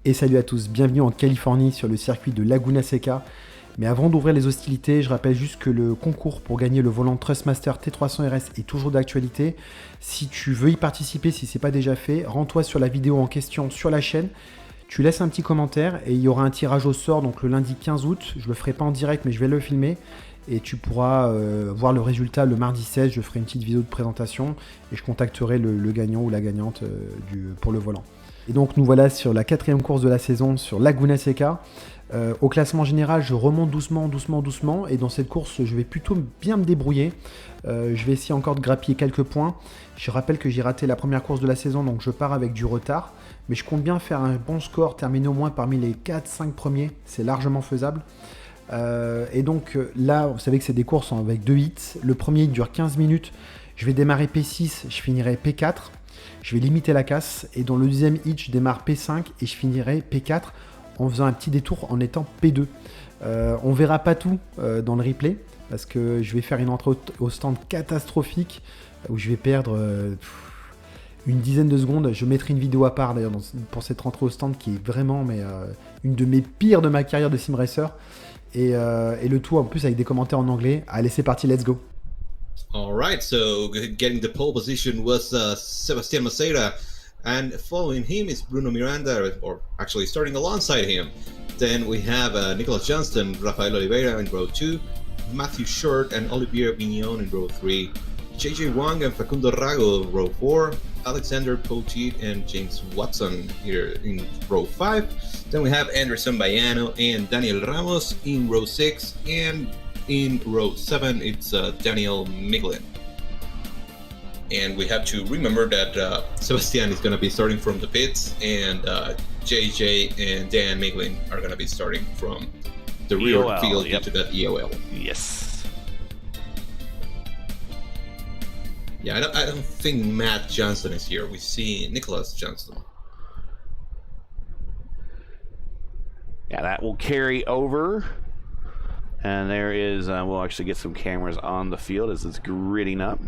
Et salut à tous, bienvenue en Californie sur le circuit de Laguna Seca. Mais avant d'ouvrir les hostilités, je rappelle juste que le concours pour gagner le volant Trustmaster T300 RS est toujours d'actualité. Si tu veux y participer, si ce n'est pas déjà fait, rends-toi sur la vidéo en question sur la chaîne. Tu laisses un petit commentaire et il y aura un tirage au sort donc le lundi 15 août. Je ne le ferai pas en direct mais je vais le filmer. Et tu pourras voir le résultat le mardi 16. Je ferai une petite vidéo de présentation et je contacterai le gagnant ou la gagnante pour le volant. Et donc nous voilà sur la 4e course de la saison sur Laguna Seca. Au classement général, je remonte doucement. Et dans cette course, je vais plutôt bien me débrouiller. Je vais essayer encore de grappiller quelques points. Je rappelle que j'ai raté la première course de la saison, donc je pars avec du retard. Mais je compte bien faire un bon score, terminer au moins parmi les 4-5 premiers. C'est largement faisable. Et donc là, vous savez que c'est des courses avec 2 hits. Le premier hit dure 15 minutes. Je vais démarrer P6, je finirai P4. Je vais limiter la casse. Et dans le deuxième hit, je démarre P5 et je finirai P4 en faisant un petit détour en étant P2. On verra pas tout dans le replay parce que je vais faire une entrée au stand catastrophique où je vais perdre une dizaine de secondes. Je mettrai une vidéo à part d'ailleurs pour cette rentrée au stand qui est vraiment une de mes pires de ma carrière de sim racer. Et le tout en plus avec des commentaires en anglais. Allez, c'est parti, let's go. All right, so getting the pole position was Sebastián Maceira, and following him is Bruno Miranda, or actually starting alongside him. Then we have Nicholas Johnston, Rafael Oliveira in row 2, Matthew Short and Olivier Vignone in row 3, JJ Wang and Facundo Rago in row 4, Alexander Poteet and James Watson here in row 5. Then we have Anderson Bayano and Daniel Ramos in row 6, and in row 7 it's Daniel Miglin. And we have to remember that Sebastián is going to be starting from the pits, and JJ and Dan Miglin are going to be starting from the rear field due to that EOL. Yes. Yeah, I don't think Matt Johnston is here. We see Nicholas Johnston. Yeah, that will carry over. And there is, we'll actually get some cameras on the field as it's gridding up.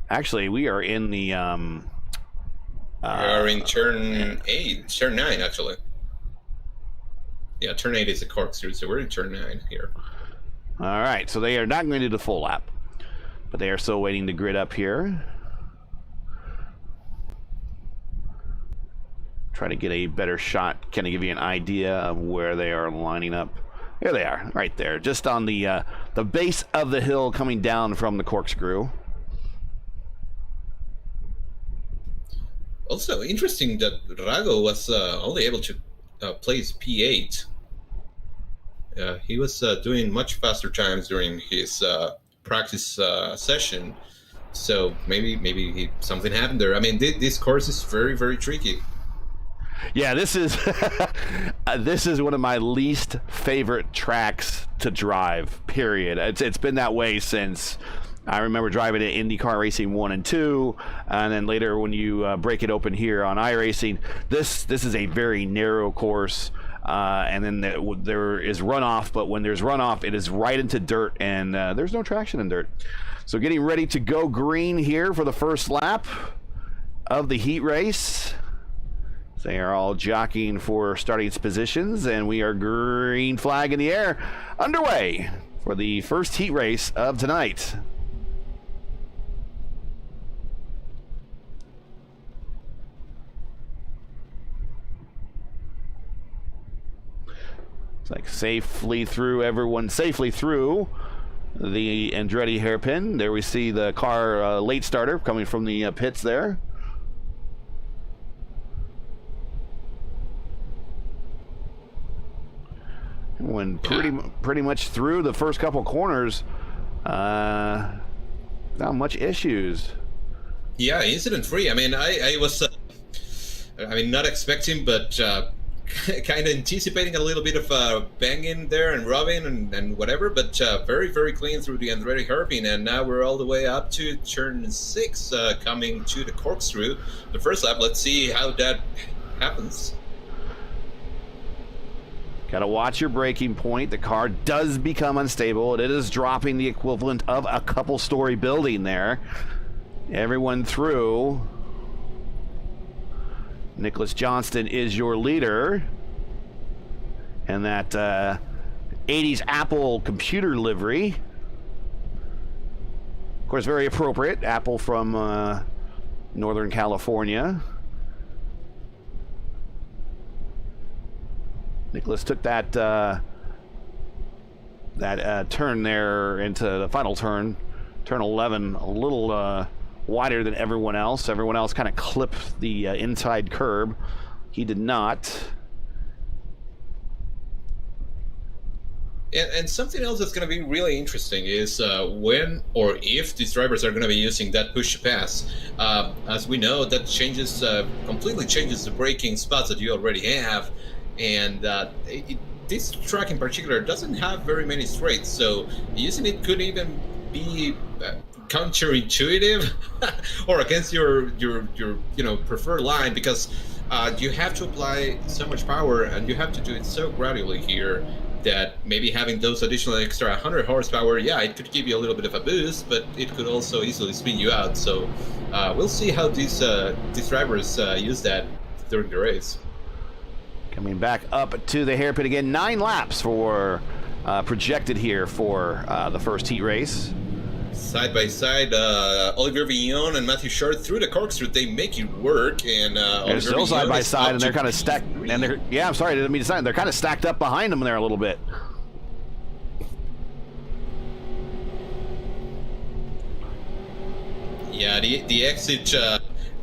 Actually, we are in the... we are in turn 8, turn 9 actually. Yeah, turn 8 is a corkscrew, so we're in turn 9 here. All right, so they are not going to do the full lap, but they are still waiting to grid up here. Try to get a better shot, kind of give you an idea of where they are lining up. There they are, right there, just on the base of the hill coming down from the corkscrew. Also interesting that Rago was only able to place P8. He was doing much faster times during his practice session, so maybe something happened there. I mean, this course is very, very tricky. Yeah, this is this is one of my least favorite tracks to drive, period. It's been that way since I remember driving at IndyCar Racing 1 and 2, and then later when you break it open here on iRacing, this is a very narrow course, and then there is runoff, but when there's runoff, it is right into dirt, and there's no traction in dirt. So getting ready to go green here for the first lap of the heat race. They are all jockeying for starting positions, and we are green flag in the air, underway for the first heat race of tonight. It's like safely through, everyone safely through the Andretti hairpin. There we see the car late starter coming from the pits there. When pretty much through the first couple corners, not much issues. Yeah, incident free. I mean, I was, not expecting, but kind of anticipating a little bit of banging there and rubbing and whatever, but very, very clean through the Andretti hairpin, and now we're all the way up to turn 6, coming to the corkscrew. The first lap. Let's see how that happens. Got to watch your braking point. The car does become unstable. It is dropping the equivalent of a couple-story building there. Everyone through. Nicholas Johnston is your leader. And that 80s Apple computer livery. Of course, very appropriate. Apple from Northern California. Nicholas took that turn there into the final turn, turn 11, a little wider than everyone else. Everyone else kind of clipped the inside curb. He did not. And something else that's going to be really interesting is when or if these drivers are going to be using that push to pass. As we know, that changes completely changes the braking spots that you already have, and this track in particular doesn't have very many straights, so using it could even be counterintuitive or against your preferred line, because you have to apply so much power and you have to do it so gradually here that maybe having those additional extra 100 horsepower, yeah, it could give you a little bit of a boost, but it could also easily spin you out. So we'll see how these drivers use that during the race. Coming back up to the hairpin again. 9 laps for projected here for the first heat race. Side by side, Olivier Vignone and Matthew Short through the corkscrew, they make it work, and they're still side by side, and they're kind of stacked. And they're I'm sorry, I didn't mean to say. They're kind of stacked up behind them there a little bit. Yeah, the exit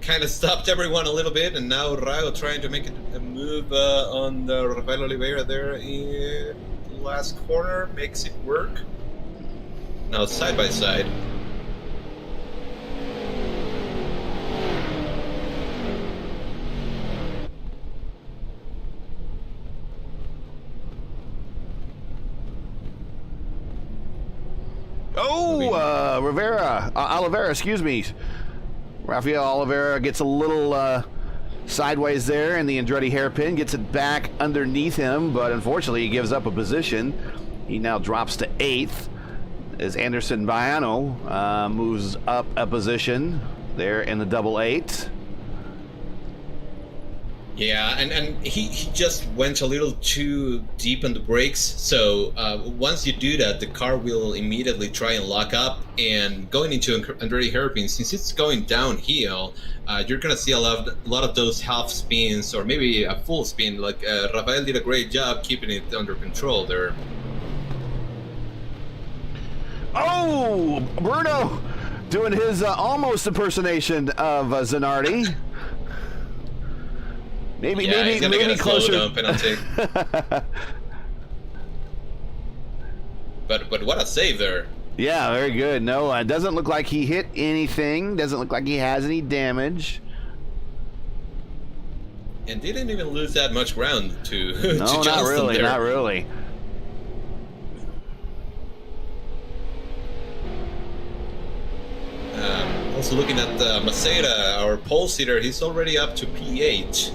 kind of stopped everyone a little bit, and now Rago trying to make a move on the Rafael Oliveira there in the last corner, makes it work. Now side by side. Oh, Oliveira, excuse me. Rafael Oliveira gets a little sideways there, and the Andretti hairpin gets it back underneath him, but unfortunately he gives up a position. He now drops to 8th. As Anderson Baiano moves up a position there in the double 8. Yeah, and he just went a little too deep on the brakes. So once you do that, the car will immediately try and lock up. And going into Andretti hairpin, since it's going downhill, you're gonna see a lot of those half spins or maybe a full spin. Like Rafael did a great job keeping it under control there. Oh, Bruno doing his almost impersonation of Zanardi. Maybe closer. Slow down penalty. But what a save there. Yeah, very good. No, it doesn't look like he hit anything. Doesn't look like he has any damage. And didn't even lose that much ground to No, to not really. there. Not really. Also looking at Maceda, our pole sitter, he's already up to P8.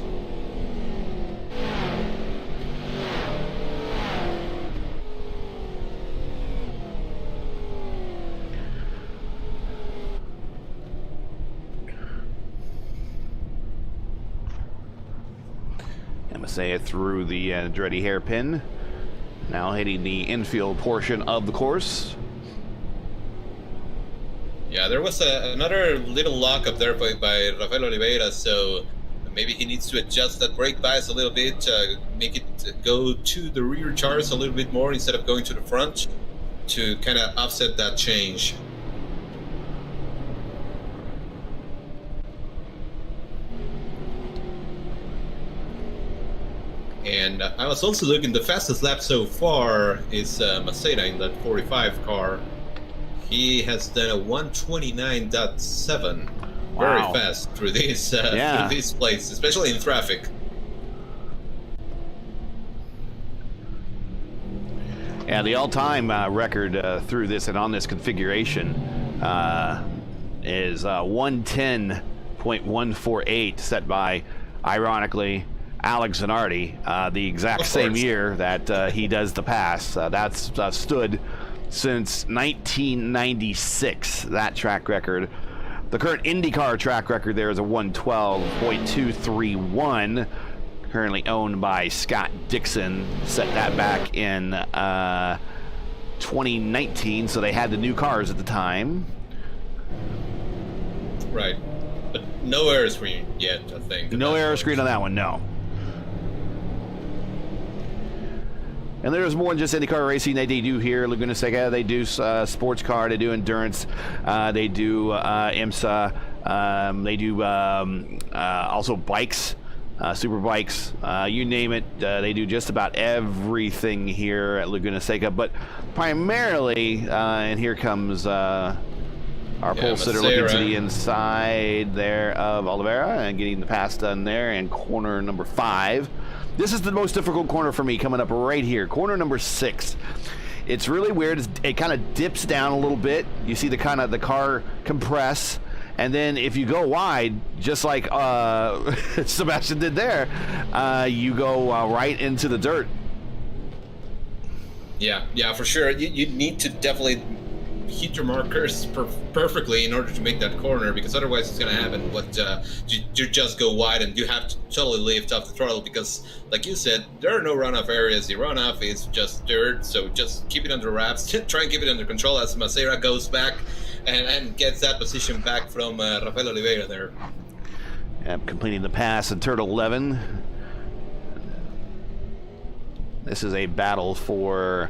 Maceda through the Andretti hairpin. Now hitting the infield portion of the course. Yeah, there was another little lock up there by Rafael Oliveira, so maybe he needs to adjust that brake bias a little bit, make it go to the rear chars a little bit more instead of going to the front to kind of offset that change. And I was also looking, the fastest lap so far is Maceda in that 45 car. He has done a 129.7. Wow. Very fast through this place, especially in traffic. Yeah, the all-time record through this and on this configuration is 110.148, set by, ironically, Alex Zanardi, the exact same year that he does the pass. That's stood since 1996, that track record. The current IndyCar track record there is a 112.231, currently owned by Scott Dixon. Set that back in 2019, so they had the new cars at the time. Right. But no error screen yet, I think. No error screen on that one, no. And there's more than just IndyCar racing they do here. Laguna Seca, they do sports car, they do endurance, they do IMSA, they do also bikes, super bikes, you name it. They do just about everything here at Laguna Seca. But primarily, and here comes our pole sitter looking to the inside there of Oliveira and getting the pass done there in corner number 5. This is the most difficult corner for me coming up right here. Corner number 6. It's really weird. It kind of dips down a little bit. You see the car compress. And then if you go wide, just like Sebastian did there, you go right into the dirt. Yeah, for sure. You need to definitely hit your markers perfectly in order to make that corner, because otherwise it's going to happen you just go wide and you have to totally lift off the throttle, because like you said, there are no runoff areas. The runoff is just dirt, so just keep it under wraps. Try and keep it under control as Maceira goes back and gets that position back from Rafael Oliveira there. Completing the pass in turtle 11. This is a battle for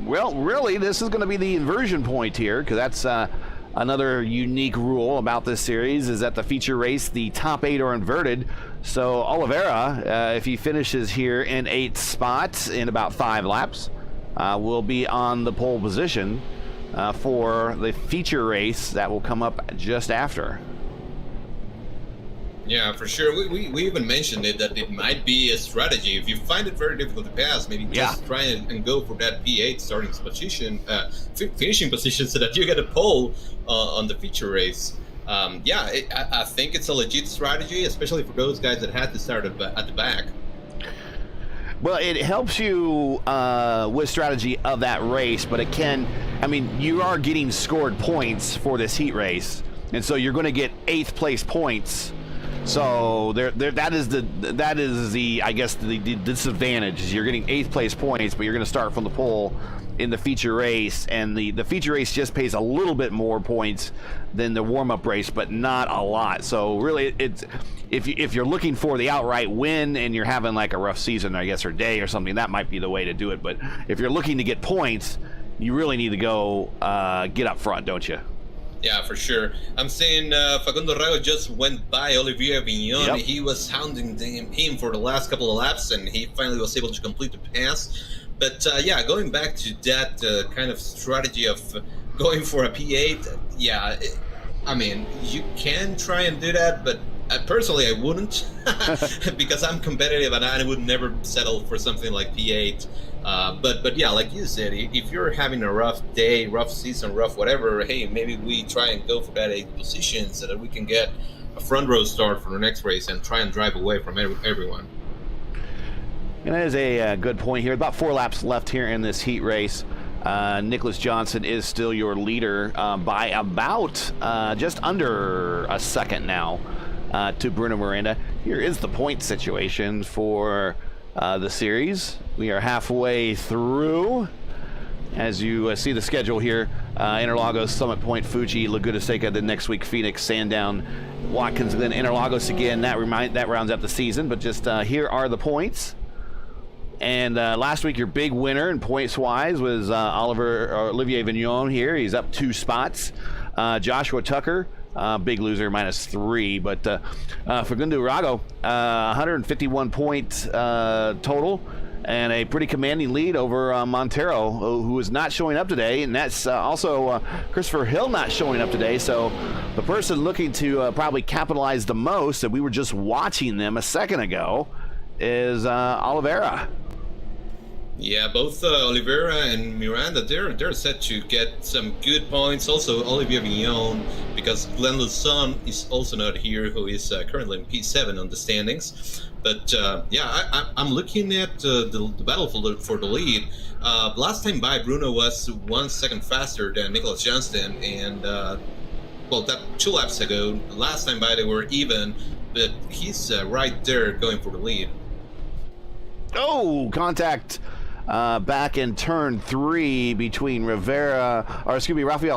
well, really, this is going to be the inversion point here, because that's another unique rule about this series, is that the feature race, the top 8 are inverted. So Oliveira, if he finishes here in 8th spot in about 5 laps, will be on the pole position for the feature race that will come up just after. Yeah, for sure. We even mentioned it, that it might be a strategy. If you find it very difficult to pass, maybe just try and go for that P8 starting position, finishing position, so that you get a pole on the feature race. I think it's a legit strategy, especially for those guys that had to start at the back. Well, it helps you with strategy of that race, but it can, you are getting scored points for this heat race, and so you're going to get 8th place points. So that is the I guess the disadvantage is you're getting 8th place points, but you're going to start from the pole in the feature race, and the feature race just pays a little bit more points than the warm-up race, but not a lot. So really, it's if you're looking for the outright win and you're having like a rough season, I guess, or day or something, that might be the way to do it. But if you're looking to get points, you really need to go get up front, don't you? Yeah, for sure. I'm saying Facundo Rago just went by Olivier Vignone. Yep. He was hounding him for the last couple of laps, and he finally was able to complete the pass. But going back to that kind of strategy of going for a P8, you can try and do that, but personally I wouldn't, because I'm competitive and I would never settle for something like P8. But like you said, if you're having a rough day, rough season, rough whatever, hey, maybe we try and go for that 8th position so that we can get a front row start for the next race and try and drive away from everyone. And that is a good point here. About 4 laps left here in this heat race. Nicholas Johnson is still your leader by about just under a second now to Bruno Miranda. Here is the point situation for the series. We are halfway through. As you see the schedule here, Interlagos, Summit Point, Fuji, Laguna Seca, then next week Phoenix, Sandown, Watkins, and then Interlagos again. That rounds up the season, but just here are the points. And last week, your big winner in points-wise was Olivier Vignone here. He's up 2 spots. Joshua Tucker, big loser, -3. But Facundo Rago, 151 points total, and a pretty commanding lead over Montero, who is not showing up today. And that's also Christopher Hill not showing up today. So the person looking to probably capitalize the most, and we were just watching them a second ago, is Oliveira. Yeah, both Oliveira and Miranda, they're set to get some good points. Also, Olivier Vignone, because Glenn Luzon is also not here, who is currently in P7 on the standings. But I'm looking at the battle for the lead. Last time by, Bruno was 1 second faster than Nicholas Johnston, and well, that 2 laps ago. Last time by they were even, but he's right there going for the lead. Oh, contact back in turn 3 between Rafael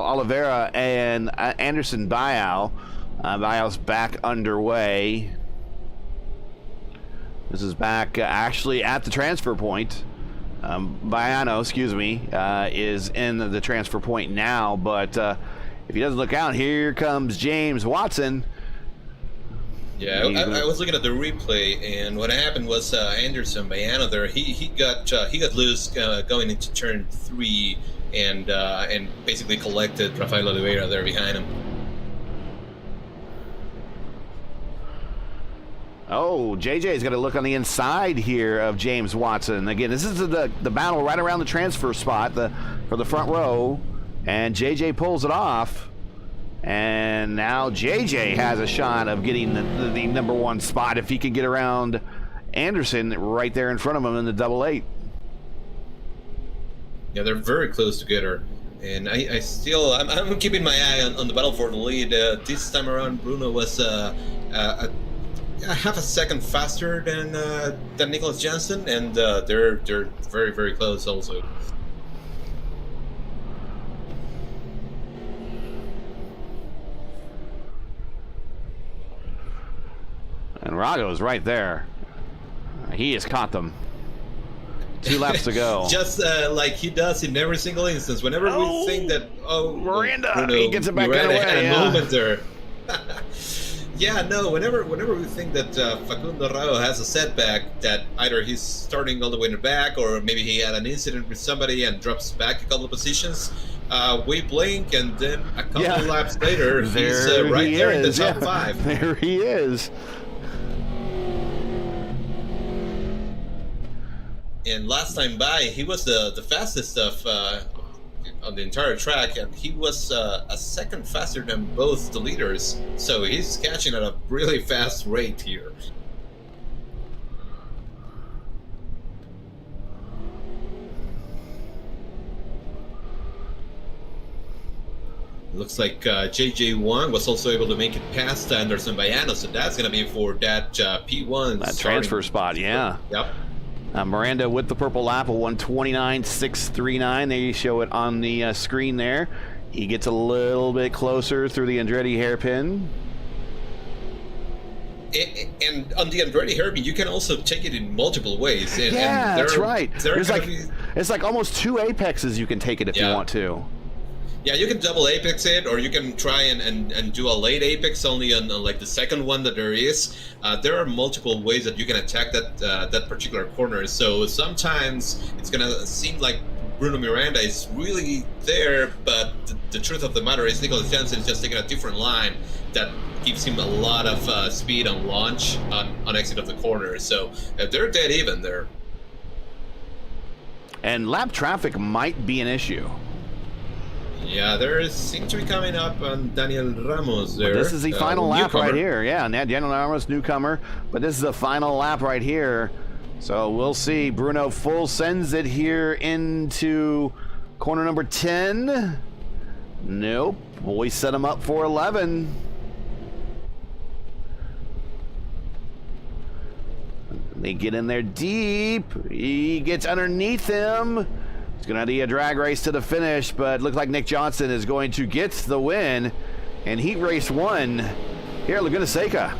Oliveira and Anderson Bayao. Bayao's back underway. This is back actually at the transfer point. Bayano, is in the transfer point now, but if he doesn't look out, here comes James Watson. Yeah, I was looking at the replay, and what happened was Anderson Bayano there. He got loose going into turn 3, and basically collected Rafael Oliveira there behind him. Oh, JJ's got to look on the inside here of James Watson. Again, this is the battle right around the transfer spot for the front row, and JJ pulls it off. And now JJ has a shot of getting the number 1 spot if he can get around Anderson right there in front of him in the double 8. Yeah, they're very close together. And I'm keeping my eye on the battle for the lead. This time around, Bruno was half a second faster than Nicholas Jansen, and they're very, very close also. And Rago is right there. He has caught them. 2 laps to go. Just like he does in every single instance. Whenever we think that, Miranda, Bruno, he gets it back Miranda away. had a moment there. Yeah, no. Whenever we think that Facundo Rao has a setback, that either he's starting all the way in the back, or maybe he had an incident with somebody and drops back a couple of positions, we blink, and then a couple laps later, he's right there in the top 5. There he is. And last time by, he was the fastest on the entire track, and he was a second faster than both the leaders. So he's catching at a really fast rate here. Looks like JJ Wang was also able to make it past Anderson Bayano, so that's going to be for that P1. That transfer spot, yeah. Yep. Miranda with the purple lap, a 1:29.639. There you show it on the screen there. He gets a little bit closer through the Andretti hairpin. And on the Andretti hairpin, you can also take it in multiple ways. That's right. It's like almost 2 apexes you can take it if you want to. Yeah, you can double apex it, or you can try and do a late apex only on like the second one that there is. There are multiple ways that you can attack that particular corner. So sometimes it's gonna seem like Bruno Miranda is really there, but the truth of the matter is Nicholas Jansen is just taking a different line that gives him a lot of speed on launch on exit of the corner. So they're dead even there. And lap traffic might be an issue. Yeah, there seems to be coming up on Daniel Ramos there. But this is the final lap right here. Yeah, Daniel Ramos, newcomer. But this is the final lap right here. So we'll see. Bruno full sends it here into corner number 10. Nope. We set him up for 11. They get in there deep. He gets underneath him. It's going to be a drag race to the finish, but looks like Nick Johnson is going to get the win in Heat Race 1 here at Laguna Seca.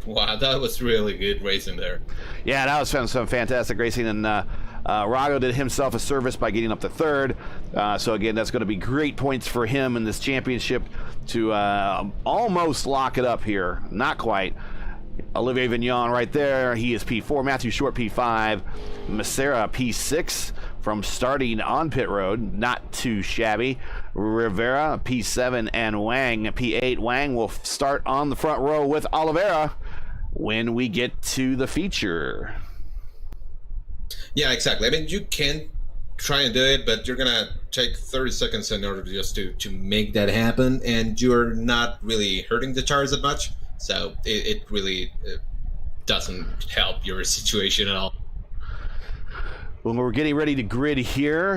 Wow, that was really good racing there. Yeah, that was some fantastic racing, and Rago did himself a service by getting up to 3rd. So again, that's going to be great points for him in this championship to almost lock it up here. Not quite. Olivier Vignone right there. He is P4. Matthew Short, P5. Macera, P6 from starting on pit road. Not too shabby. Rivera, P7, and Wang, P8. Wang will start on the front row with Oliveira when we get to the feature. Yeah, exactly. I mean, you can try and do it, but you're going to take 30 seconds in order just to make that happen, and you're not really hurting the tires that much. So it really doesn't help your situation at all. When we're getting ready to grid here,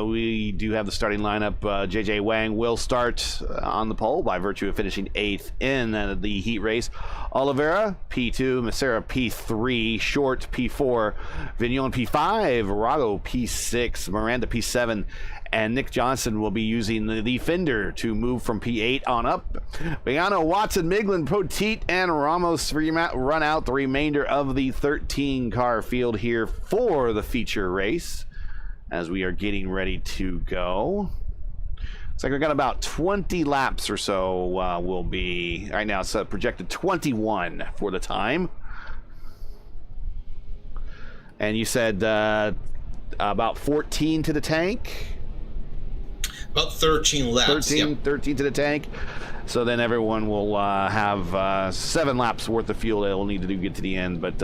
we do have the starting lineup. JJ Wang will start on the pole by virtue of finishing 8th in the heat race. Oliveira, P2, Massera, P3, Short, P4, Vignone, P5, Rago, P6, Miranda, P7, and Nick Johnson will be using the fender to move from P8 on up. Baiano, Watson, Miglin, Poteet, and Ramos run out the remainder of the 13-car field here for the feature race as we are getting ready to go. Looks like we've got about 20 laps or so will be. Right now it's projected 21 for the time. And you said about 14 to the tank? About 13 laps. 13 to the tank. So then everyone will have 7 laps worth of fuel they'll need to get to the end. But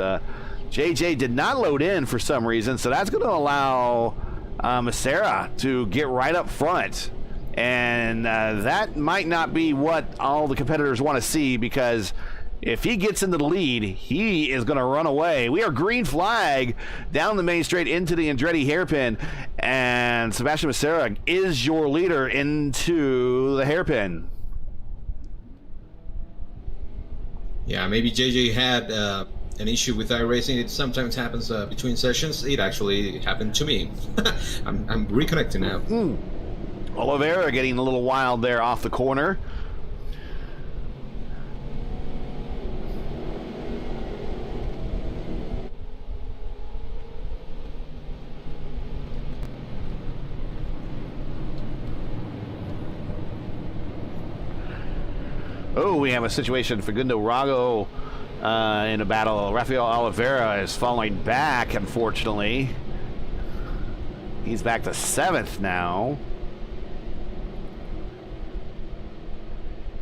JJ did not load in for some reason, so that's going to allow Massera to get right up front. And that might not be what all the competitors want to see, because if he gets into the lead, he is going to run away. We are green flag down the main straight into the Andretti hairpin, and Sebastian Massera is your leader into the hairpin. Yeah, maybe JJ had an issue with iRacing. It sometimes happens between sessions. It actually happened to me. I'm reconnecting now. Oliveira getting a little wild there off the corner. Oh, we have a situation. Facundo Rago in a battle. Rafael Oliveira is falling back, unfortunately. He's back to 7th now.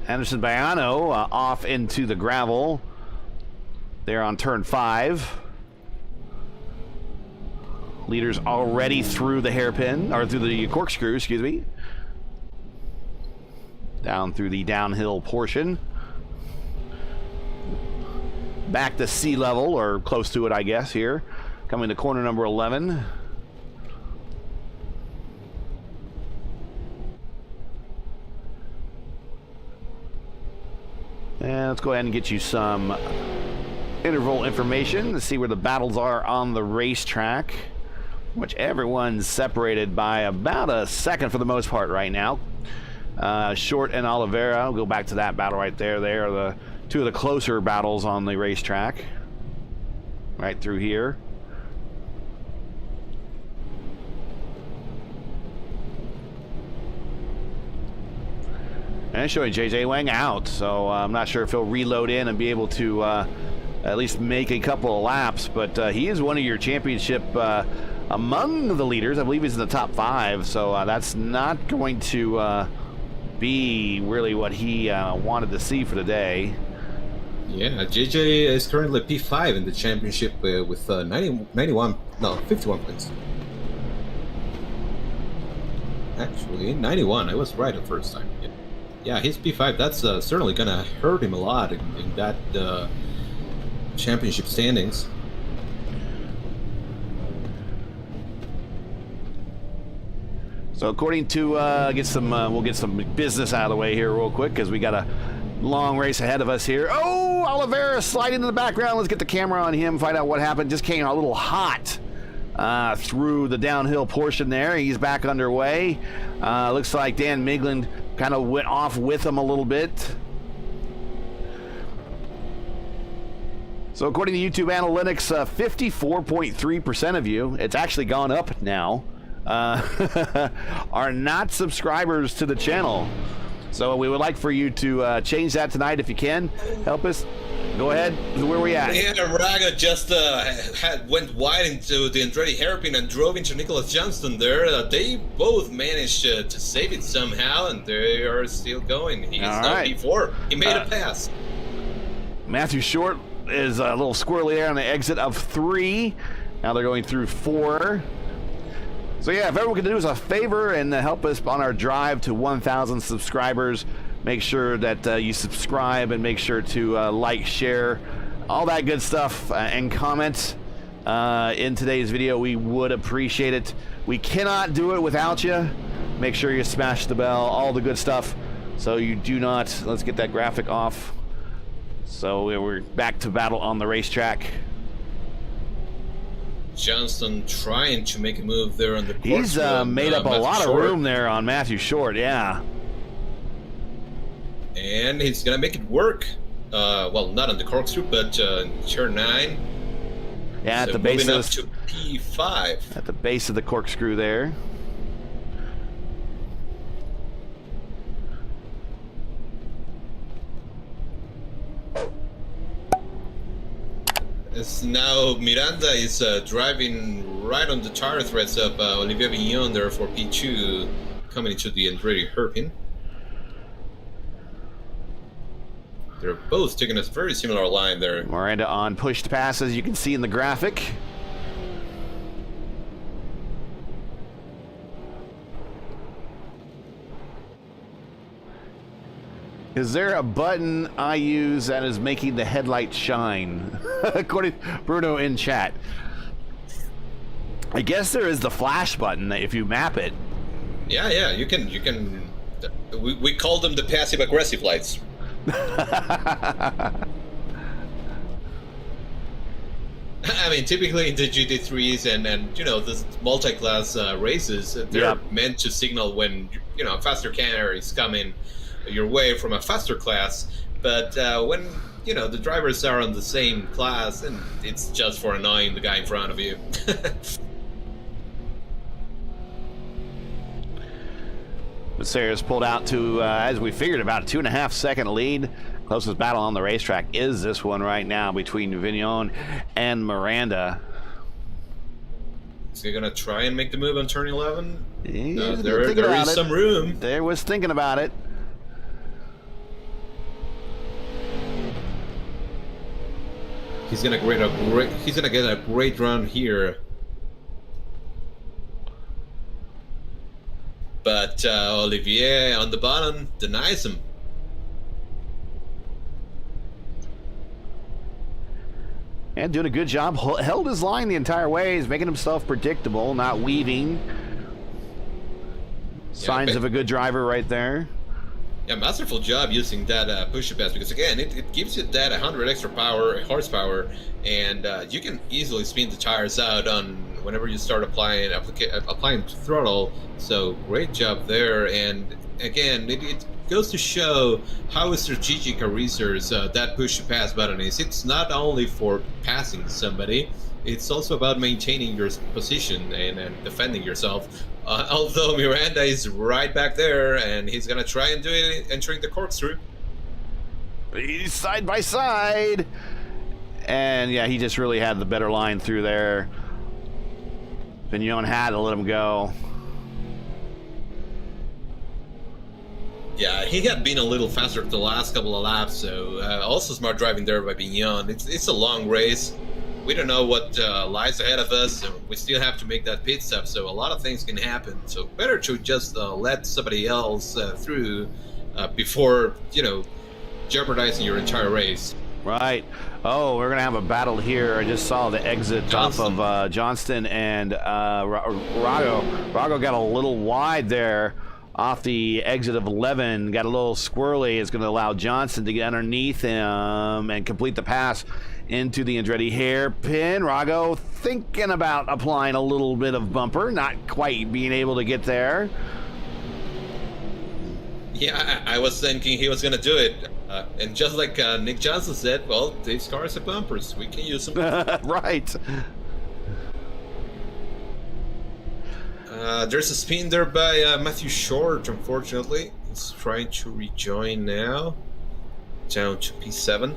Anderson Baiano off into the gravel. They're on turn 5. Leaders already through the hairpin, or through the corkscrew, excuse me. Down through the downhill portion. Back to sea level, or close to it, I guess, here. Coming to corner number 11. And let's go ahead and get you some interval information to see where the battles are on the racetrack, which everyone's separated by about a second for the most part right now. Short and Oliveira, we'll go back to that battle right there. They are the two of the closer battles on the racetrack. Right through here. And showing JJ Wang out, so I'm not sure if he'll reload in and be able to at least make a couple of laps, but he is one of your championship among the leaders. I believe he's in the top 5, so that's not going to be really what he wanted to see for the day. Yeah, JJ is currently P5 in the championship with 51 points. Actually, 91. I was right the first time. Yeah, his P5. That's certainly gonna hurt him a lot in that championship standings. So according to we'll get some business out of the way here real quick, because we got a long race ahead of us here. Oh, Oliveira sliding in the background. Let's get the camera on him, find out what happened. Just came a little hot through the downhill portion there. He's back underway. Looks like Dan Miglin kind of went off with him a little bit. So according to YouTube analytics, 54.3% of you, it's actually gone up now, are not subscribers to the channel. So we would like for you to change that tonight if you can. Help us. Go ahead. Where are we at? Yeah, Raga just went wide into the Andretti hairpin and drove into Nicholas Johnston there. They both managed to save it somehow, and they are still going. He's now P4. He made a pass. Matthew Short is a little squirrely there on the exit of 3. Now they're going through 4. So yeah, if everyone can do us a favor and help us on our drive to 1,000 subscribers, make sure that you subscribe and make sure to like, share, all that good stuff, and comment. in today's video, we would appreciate it. We cannot do it without you. Make sure you smash the bell, all the good stuff, so you do not. Let's get that graphic off. So we're back to battle on the racetrack. Johnston trying to make a move there on the course. He's made up a lot of room there on Matthew Short, yeah. And he's gonna make it work. Well, not on the corkscrew, but turn 9. Yeah, so at the base moving of up to P5. At the base of the corkscrew there. As now Miranda is driving right on the tire threads of Olivier Vignone there for P2, coming into the Andretti hairpin. They're both taking a very similar line there. Miranda on push to pass, as you can see in the graphic. Is there a button I use that is making the headlight shine? According to Bruno in chat. I guess there is the flash button if you map it. Yeah, you can. We call them the passive aggressive lights. I mean, typically in the GT3s and you know, the multi-class races, they're meant to signal when, you know, a faster car is coming your way from a faster class. But when, you know, the drivers are on the same class, and it's just for annoying the guy in front of you. Sayers pulled out to, as we figured, about a 2.5 second lead. Closest battle on the racetrack is this one right now between Vignone and Miranda. Is he gonna try and make the move on turn 11? There is some room. There was thinking about it. He's gonna get a great run here. But Olivier on the bottom denies him. And doing a good job. Held his line the entire way. He's making himself predictable, not weaving. Signs of a good driver right there. Yeah, masterful job using that push pass, because again, it gives you that 100 extra horsepower, and you can easily spin the tires out on whenever you start applying throttle. So great job there, and again, it goes to show how strategic a racer's that push to pass button is. It's not only for passing somebody, it's also about maintaining your position and defending yourself. Although Miranda is right back there, and he's gonna try and do it entering the corkscrew. He's side by side, and yeah, he just really had the better line through there. Vignone had to let him go. Yeah, he had been a little faster the last couple of laps, so also smart driving there by Vignone. It's a long race. We don't know what lies ahead of us, and we still have to make that pit stop, so a lot of things can happen. So better to just let somebody else through before, you know, jeopardizing your entire race. Right. Oh, we're going to have a battle here. I just saw the exit off of Johnston and Rago. Rago got a little wide there off the exit of 11. Got a little squirrely. It's going to allow Johnston to get underneath him and complete the pass into the Andretti hairpin. Rago thinking about applying a little bit of bumper, not quite being able to get there. Yeah, I was thinking he was going to do it. And just like Nick Johnson said, well, these cars have bumpers. We can use them. Right. There's a spin there by Matthew Short, unfortunately. He's trying to rejoin now. Down to P7.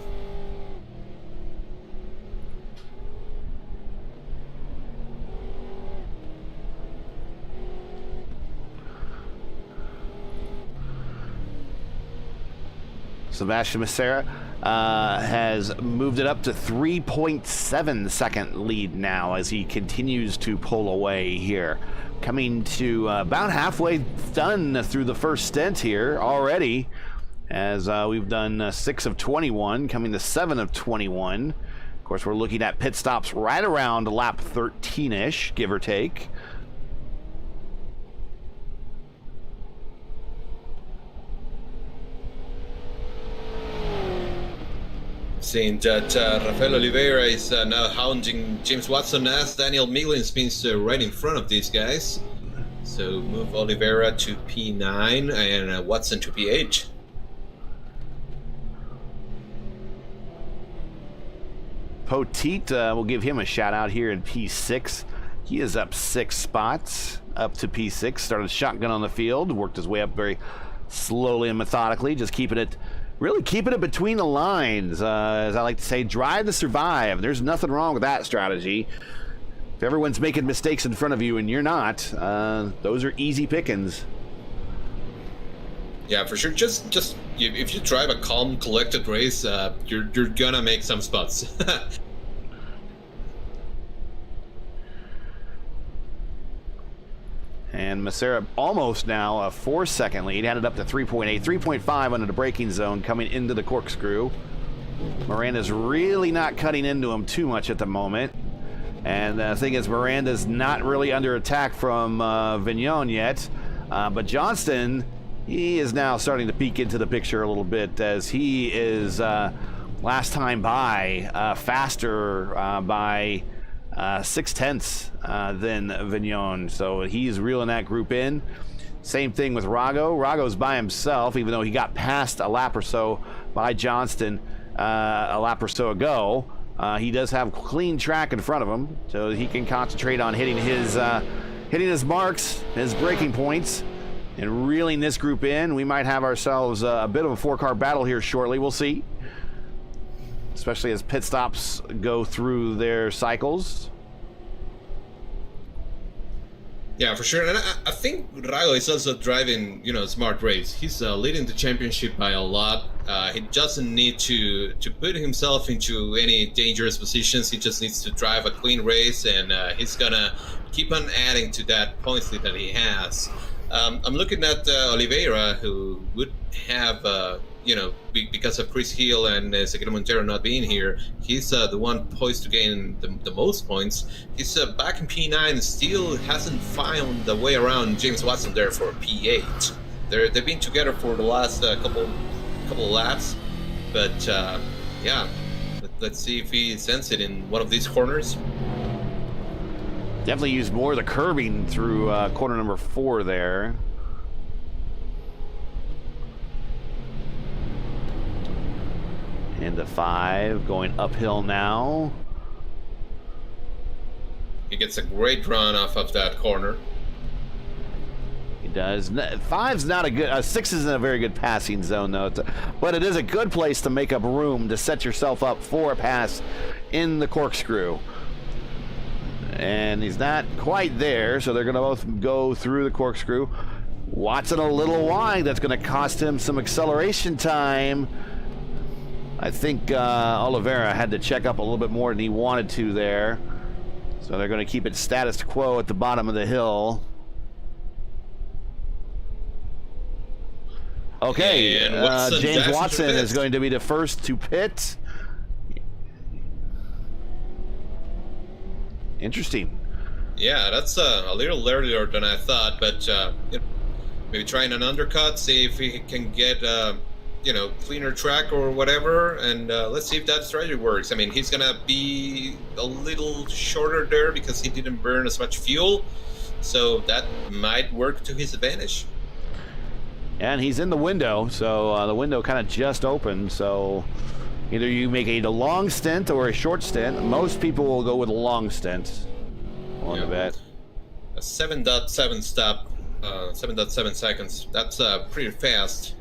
Sebastian Massera has moved it up to 3.7 second lead now as he continues to pull away here. Coming to about halfway done through the first stint here already, as we've done 6 of 21, coming to 7 of 21. Of course, we're looking at pit stops right around lap 13-ish, give or take. Seeing that Rafael Oliveira is now hounding James Watson as Daniel Millen spins right in front of these guys. So move Oliveira to P9 and Watson to P8. Poteet, we'll give him a shout out here in P6. He is up 6 spots, up to P6. Started shotgun on the field, worked his way up very slowly and methodically, just really keeping it between the lines. As I like to say, drive to survive. There's nothing wrong with that strategy. If everyone's making mistakes in front of you and you're not, those are easy pickings. Yeah, for sure. Just if you drive a calm, collected race, you're gonna make some spots. And Massera almost now a 4-second lead, had it up to 3.8, 3.5 under the braking zone coming into the corkscrew. Miranda's really not cutting into him too much at the moment. And the thing is, Miranda's not really under attack from Vignone yet. But Johnston, he is now starting to peek into the picture a little bit, as he is, last time by, faster by 0.6 than Vignone. So he's reeling that group in. Same thing with Rago. Rago's by himself, even though he got past a lap or so by Johnston a lap or so ago. He does have clean track in front of him, so he can concentrate on hitting his marks, his braking points, and reeling this group in. We might have ourselves a bit of a 4-car battle here shortly. We'll see, especially as pit stops go through their cycles. Yeah, for sure. And I think Rago is also driving, a smart race. He's leading the championship by a lot. He doesn't need to put himself into any dangerous positions. He just needs to drive a clean race, and he's gonna keep on adding to that points lead that he has. I'm looking at Oliveira, who would have, because of Chris Hill and Ezequiel Montero not being here, he's the one poised to gain the most points. He's back in P9, still hasn't found the way around James Watson there for P8. They've been together for the last couple laps, but let's see if he sends it in one of these corners. Definitely used more of the curbing through corner number 4 there. Into 5, going uphill now. He gets a great run off of that corner. He does. 5's not a good. 6 isn't a very good passing zone though, but it is a good place to make up room to set yourself up for a pass in the corkscrew. And he's not quite there, so they're going to both go through the corkscrew. Watson a little wide. That's going to cost him some acceleration time. I think Oliveira had to check up a little bit more than he wanted to there. So they're going to keep it status quo at the bottom of the hill. Okay, James Watson is going to be the first to pit. Interesting. Yeah, that's a little earlier than I thought, but maybe trying an undercut, see if he can get cleaner track or whatever, and let's see if that strategy works. I mean, he's gonna be a little shorter there because he didn't burn as much fuel, so that might work to his advantage. And he's in the window, so the window kind of just opened, so either you make a long stint or a short stint. Most people will go with a long stint on the bet. A 7.7 stop, 7.7 seconds. That's pretty fast.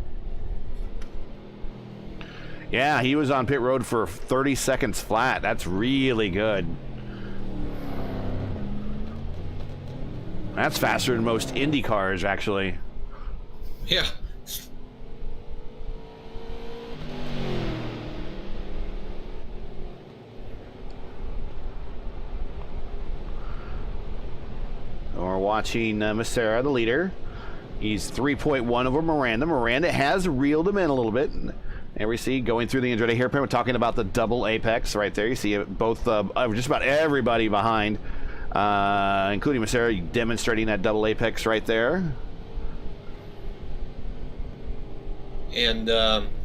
Yeah, he was on pit road for 30 seconds flat. That's really good. That's faster than most Indy cars, actually. Yeah. We're watching Massera, the leader. He's 3.1 over Miranda. Miranda has reeled him in a little bit. And we see going through the Andretti hairpin, we're talking about the double apex right there. You see both, just about everybody behind, including Massera, demonstrating that double apex right there. And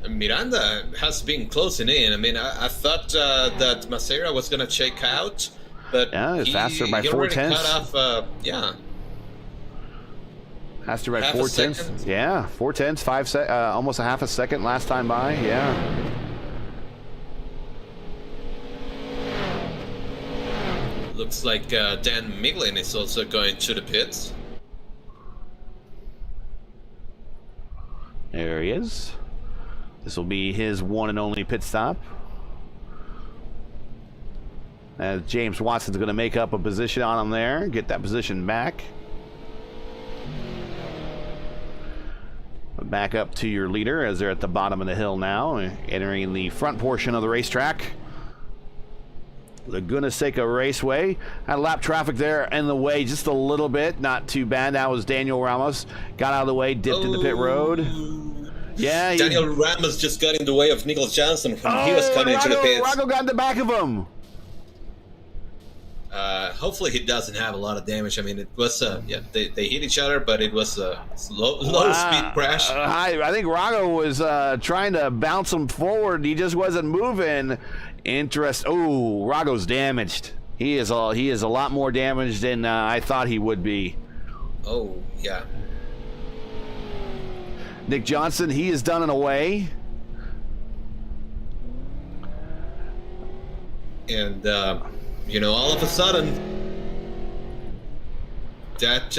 Miranda has been closing in. I mean, I thought that Massera was going to check out, but yeah, it's faster by 4 tenths. Cut off, yeah. Faster by 4 tenths. Yeah, 4 tenths, almost a half a second last time by. Yeah. Looks like Dan Miglin is also going to the pits. There he is. This will be his one and only pit stop. As James Watson's going to make up a position on him there, get that position back. Back up to your leader as they're at the bottom of the hill now, entering the front portion of the racetrack. Laguna Seca Raceway. Had lap traffic there in the way just a little bit. Not too bad. That was Daniel Ramos. Got out of the way, dipped into pit road. Yeah. Daniel Ramos just got in the way of Nicholas Johnson when he was coming into the pits. Rago got in the back of him. Hopefully he doesn't have a lot of damage. I mean, it was, yeah, they hit each other, but it was a low speed crash. I think Rago was trying to bounce him forward. He just wasn't moving. Oh, Rago's damaged. He is a lot more damaged than I thought he would be. Oh, yeah. Nick Johnson, he is done and away. And, you know, all of a sudden, that...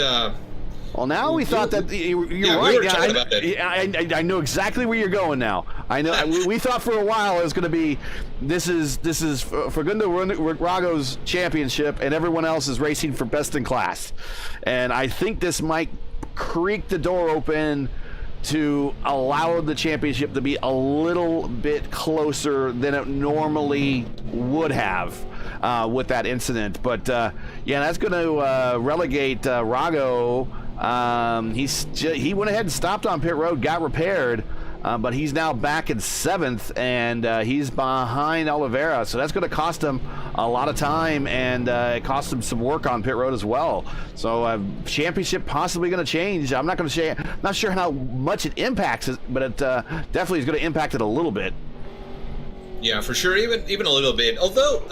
well, now we thought that you're right. I know exactly where you're going now. I know. we thought for a while it was going to be this is Facundo Rago's championship, and everyone else is racing for best in class. And I think this might creak the door open to allow the championship to be a little bit closer than it normally would have with that incident. But yeah, that's going to relegate Rago. He went ahead and stopped on pit road, got repaired, but he's now back in 7th, and he's behind Oliveira, so that's going to cost him a lot of time, and it cost him some work on pit road as well. So championship possibly going to change. I'm not sure how much it impacts it, but it definitely is going to impact it a little bit. Yeah, for sure, even a little bit. Although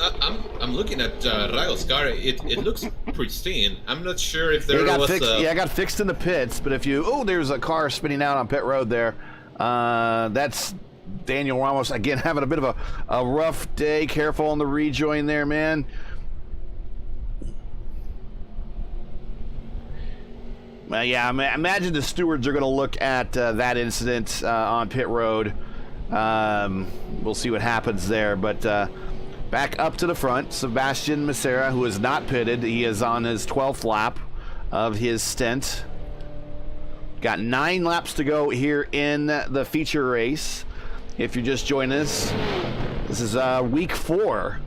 I'm looking at Rago's car, it looks pristine. I'm not sure if there was. Yeah, it got fixed in the pits. But if there's a car spinning out on pit road there. That's Daniel Ramos again having a bit of a rough day. Careful on the rejoin there, man. Yeah, I imagine the stewards are going to look at that incident on pit road. We'll see what happens there, but back up to the front, Sebastian Massera, who is not pitted. He is on his 12th lap of his stint. Got 9 laps to go here in the feature race. If you're just joining us, this is week 4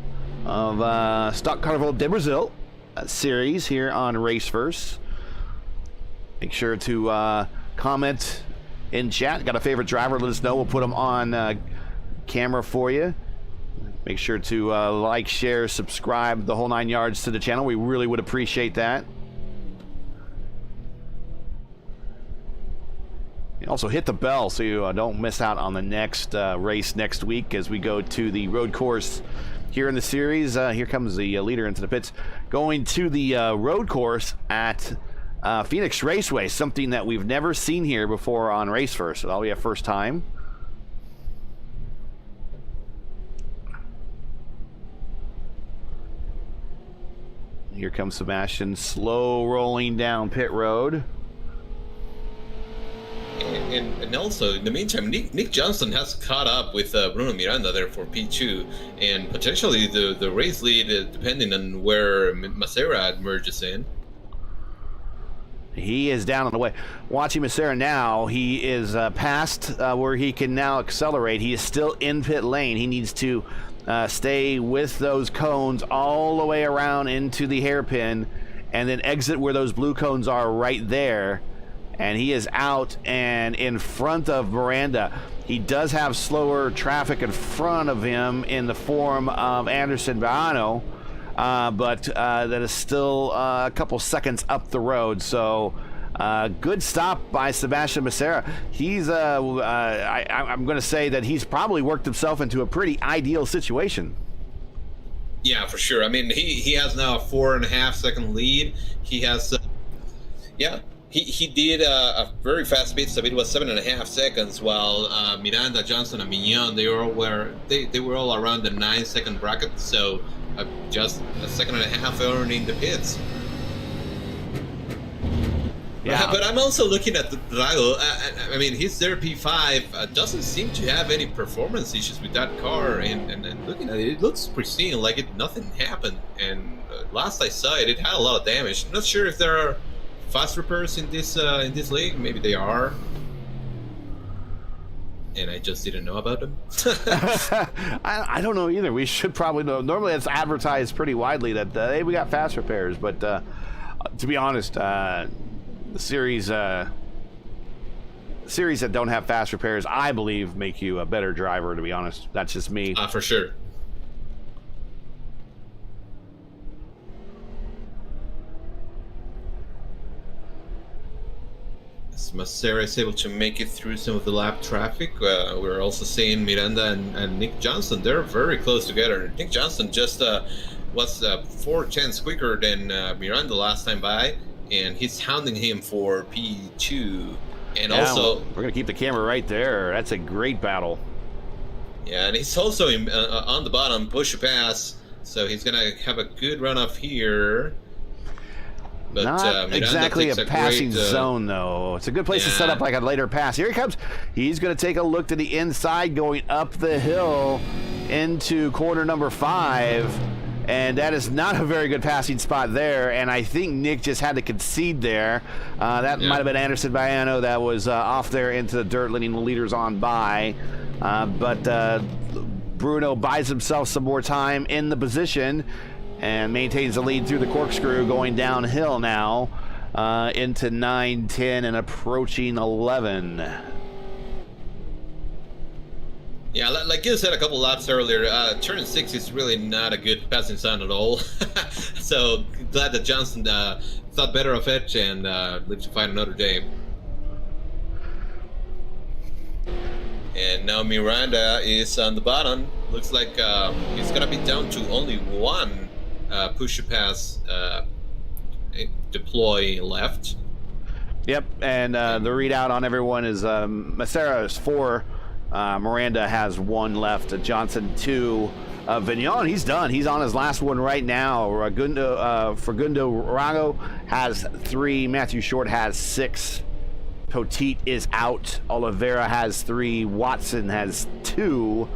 of Stock Carnaval de Brasil series here on Raceverse. Make sure to comment in chat. Got a favorite driver? Let us know. We'll put them on camera for you. Make sure to like, share, subscribe, the whole 9 yards to the channel. We really would appreciate that. Also hit the bell so you don't miss out on the next race next week as we go to the road course here in the series. Here comes the leader into the pits, going to the road course at Phoenix Raceway, something that we've never seen here before on Raceverse. So that'll be our first time. Here comes Sebastian, slow rolling down pit road. And also, in the meantime, Nick Johnson has caught up with Bruno Miranda there for P2, and potentially the race lead, depending on where Massera merges in. He is down on the way. Watching Massera now, he is past where he can now accelerate. He is still in pit lane. He needs to stay with those cones all the way around into the hairpin, and then exit where those blue cones are right there. and he is out and in front of Miranda. He does have slower traffic in front of him in the form of Anderson Baiano, but that is still a couple seconds up the road. So good stop by Sebastian Becerra. He's I'm going to say that he's probably worked himself into a pretty ideal situation. Yeah, for sure. I mean, he has now a 4.5 second lead. He has, he did a very fast pit stop. It was 7.5 seconds, while Miranda, Johnson, and Vignone, they were all around the 9 second bracket. So just a second and a half earning the pits. Yeah. But I'm also looking at Drago. I mean, his there P5 doesn't seem to have any performance issues with that car, and looking at it, it looks pristine, like nothing happened. And last I saw it, it had a lot of damage. I'm not sure if there are fast repairs in this league. Maybe they are, and I just didn't know about them. I don't know either. We should probably know. Normally, it's advertised pretty widely that hey, we got fast repairs, but to be honest. The series that don't have fast repairs, I believe, make you a better driver, to be honest. That's just me. For sure. As Becerra is able to make it through some of the lap traffic, we're also seeing Miranda and Nick Johnson. They're very close together. Nick Johnson just was 4/10 quicker than Miranda last time by. And he's hounding him for P2. And also, we're going to keep the camera right there. That's a great battle. Yeah, and he's also on the bottom, push to pass. So he's going to have a good runoff here. But not exactly a passing zone, though. It's a good place to set up like a later pass. Here he comes. He's going to take a look to the inside, going up the hill into corner number 5. And that is not a very good passing spot there. And I think Nick just had to concede there. That might have been Anderson Baiano that was off there into the dirt, letting the leaders on by. But Bruno buys himself some more time in the position and maintains the lead through the corkscrew, going downhill now into 9, 10, and approaching 11. Yeah, like you said a couple laps earlier, turn 6 is really not a good passing zone at all. So glad that Johnson thought better of it and lived to fight another day. And now Miranda is on the bottom. Looks like he's gonna be down to only one push to pass deploy left. Yep, and the readout on everyone is Becerra is 4. Miranda has 1 left. Johnson 2. Vignone, he's done. He's on his last one right now. Fagundo Rago has 3. Matthew Short has 6. Poteet is out. Oliveira has 3. Watson has 2.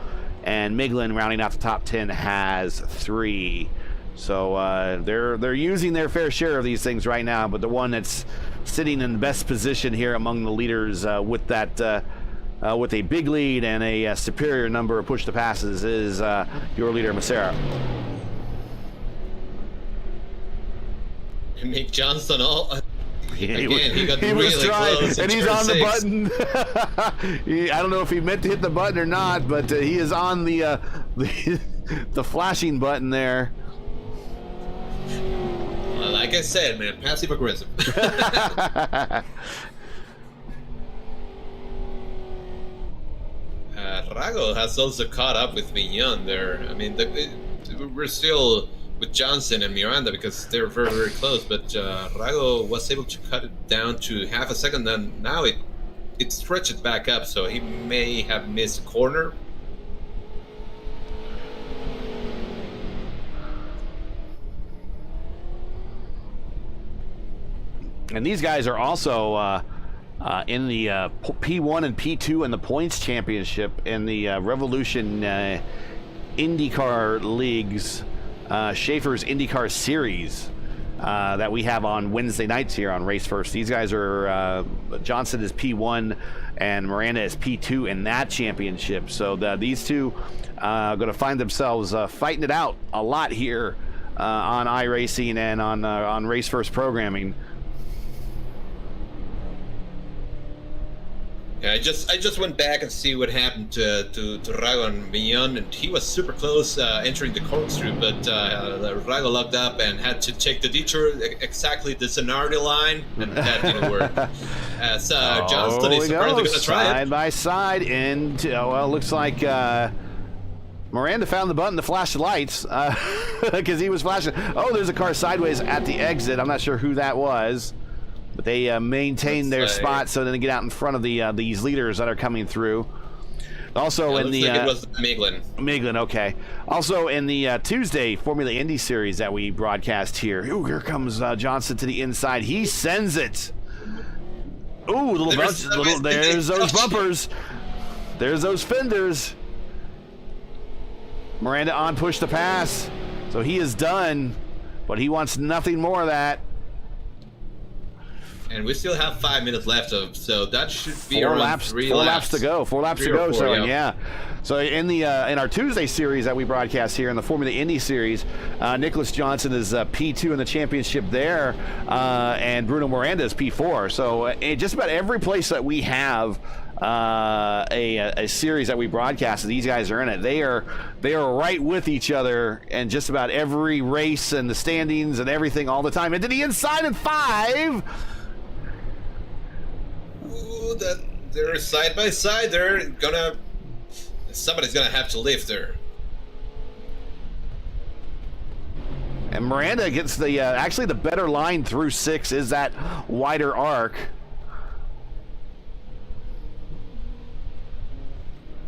And Miglin, rounding out the top 10, has 3. So they're using their fair share of these things right now. But the one that's sitting in the best position here among the leaders with that. With a big lead and a superior number of push to passes is your leader, Becerra. Nick Johnson, he got he really was trying, close, and he's on the button. I don't know if he meant to hit the button or not, but he is on the flashing button there. Like I said, man, passive aggressive. Rago has also caught up with Vignone there. I mean, we're still with Johnson and Miranda because they're very, very close, but Rago was able to cut it down to half a second, and now it stretched back up, so he may have missed a corner. And these guys are also in the P1 and P2 in the points championship in the Revolution IndyCar Leagues, Schaefer's IndyCar Series that we have on Wednesday nights here on Race First. These guys are, Johnson is P1 and Miranda is P2 in that championship. So these two are going to find themselves fighting it out a lot here on iRacing and on Race First programming. Yeah, I just went back and see what happened to Rago and Vignone, and he was super close entering the corkscrew, but Rago locked up and had to take the detour exactly the scenario line, and that didn't work. So Johnston is apparently going to try side by side, and well, looks like Miranda found the button to flash the lights because he was flashing. Oh, there's a car sideways at the exit. I'm not sure who that was. But they maintain their spot so then they get out in front of these leaders that are coming through. Also in the it was Miglin, okay. Also in the Tuesday Formula Indy series that we broadcast here. Ooh, here comes Johnson to the inside. He sends it. Ooh, there's those bumpers. There's those fenders. Miranda on push to pass. So he is done, but he wants nothing more of that. And we still have 5 minutes left, so that should be four around laps, 3 four laps. laps to go. 4 laps to go. So yeah. So in the in our Tuesday series that we broadcast here in the Formula Indy series, Nicholas Johnson is P2 in the championship there, and Bruno Miranda is P4. So in just about every place that we have a series that we broadcast, these guys are in it. They are right with each other in just about every race and the standings and everything all the time. And to the inside at 5. Ooh, that they're side by side. Somebody's gonna have to lift there. And Miranda gets the actually the better line through 6 is that wider arc.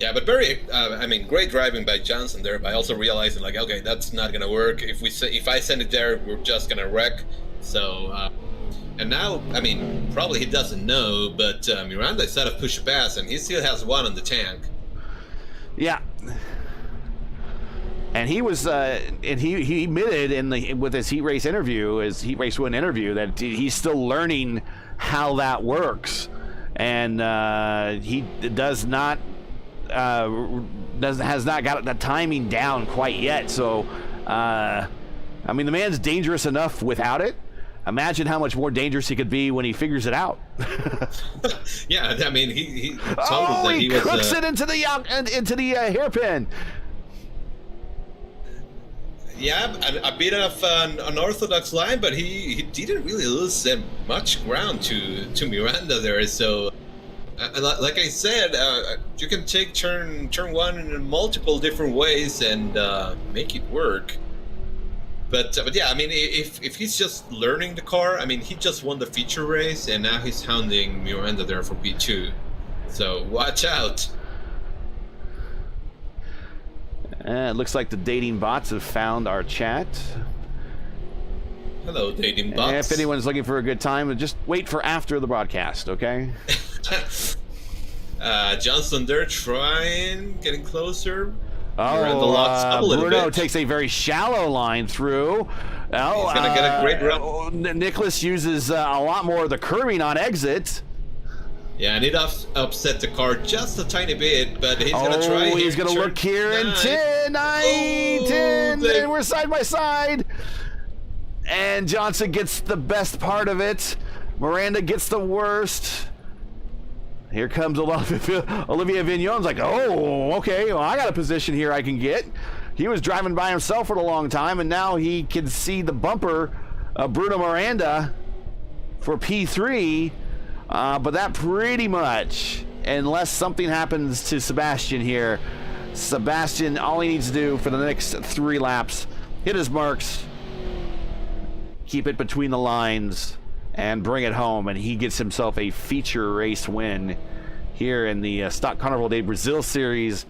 Yeah, but great driving by Johnson there, by also realizing like, okay, that's not gonna work. If I send it there, we're just gonna wreck. So. And now, probably he doesn't know, but Miranda decided to push past, and he still has 1 on the tank. Yeah. And he was, and he admitted with his heat race win interview, that he's still learning how that works, and he has not got the timing down quite yet. So, the man's dangerous enough without it. Imagine how much more dangerous he could be when he figures it out. Yeah, he told that he was, cooks it into the hairpin. Yeah, a bit of an unorthodox line, but he didn't really lose much ground to Miranda there. So, like I said, you can take turn 1 in multiple different ways and make it work. But yeah, if he's just learning the car, he just won the feature race, and now he's hounding Miranda there for P2. So watch out. It looks like the dating bots have found our chat. Hello, dating bots. If anyone's looking for a good time, just wait for after the broadcast, okay? Johnson there getting closer. Bruno takes a very shallow line through. He's going to get a great run. Nicholas uses a lot more of the curving on exit. Yeah, and it upset the car just a tiny bit, but he's going to try. He's going to look here in 10, and we're side by side. And Johnson gets the best part of it. Miranda gets the worst. Here comes Olivia Vignone's like, oh, okay, well, I got a position here I can get. He was driving by himself for a long time, and now he can see the bumper of Bruno Miranda for P3. But that pretty much, unless something happens to Sebastian here, Sebastian, all he needs to do for the next 3 laps, hit his marks, keep it between the lines, and bring it home, and he gets himself a feature race win here in the Stock Carnaval de Brazil series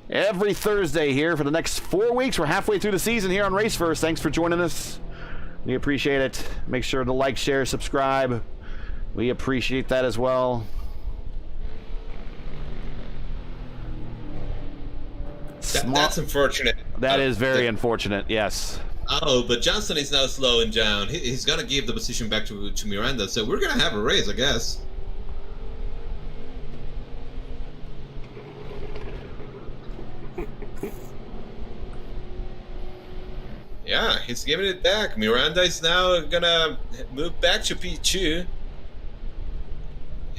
every Thursday here for the next 4 weeks. We're halfway through the season here on Race First. Thanks for joining us. We appreciate it. Make sure to like, share, subscribe. We appreciate that as well. That's unfortunate. That is very unfortunate, yes. Oh, but Johnson is now slowing down. He's going to give the position back to Miranda, so we're going to have a race, I guess. Yeah, he's giving it back. Miranda is now going to move back to P2.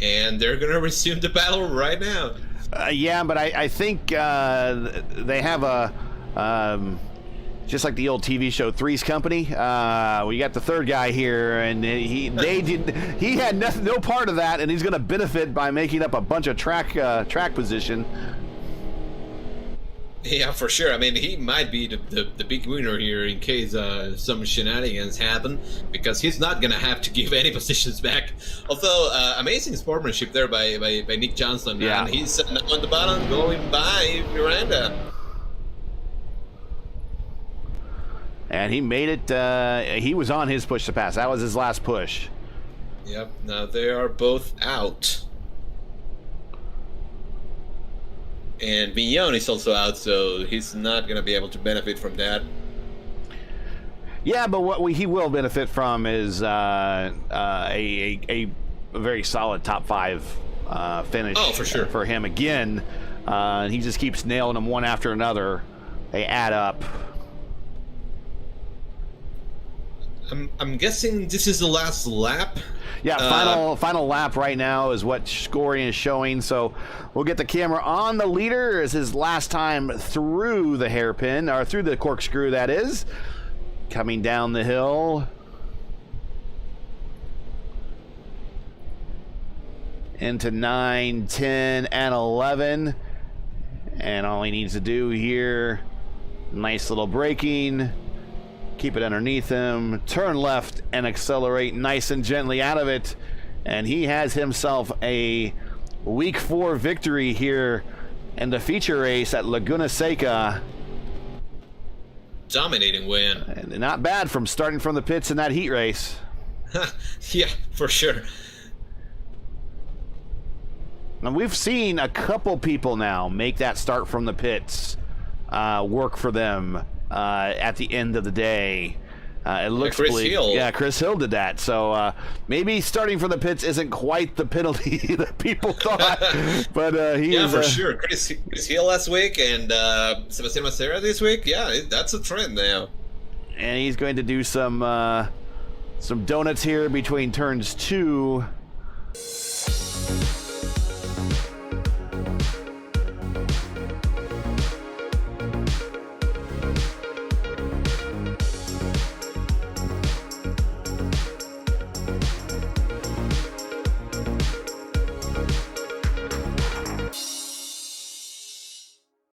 And they're gonna resume the battle right now. Yeah, but I think they have a just like the old TV show Three's Company. We got the third guy here, and he had no part of that, and he's going to benefit by making up a bunch of track position. Yeah, for sure. I mean, he might be the big winner here in case some shenanigans happen, because he's not going to have to give any positions back. Although, amazing sportsmanship there by Nick Johnson. Yeah. And he's on the bottom going by Miranda. And he made it. He was on his push to pass. That was his last push. Yep. Now they are both out. And Vignone is also out, so he's not going to be able to benefit from that. Yeah, but what he will benefit from is a very solid top 5 finish. Oh, for sure. For him again. He just keeps nailing them one after another. They add up. I'm guessing this is the last lap. Yeah, final lap right now is what scoring is showing. So we'll get the camera on the leader as his last time through the hairpin, or through the corkscrew, that is. Coming down the hill. Into 9, 10, and 11. And all he needs to do here, nice little braking. Keep it underneath him, turn left and accelerate nice and gently out of it. And he has himself a week 4 victory here in the feature race at Laguna Seca. Dominating win. And not bad from starting from the pits in that heat race. Yeah, for sure. And we've seen a couple people now make that start from the pits work for them. At the end of the day, it looks Chris Hill. Yeah, Chris Hill did that. So maybe starting from the pits isn't quite the penalty that people thought. But he is for sure. Chris Hill last week and Sebastian Massera this week. Yeah, that's a trend now. And he's going to do some donuts here between turns 2.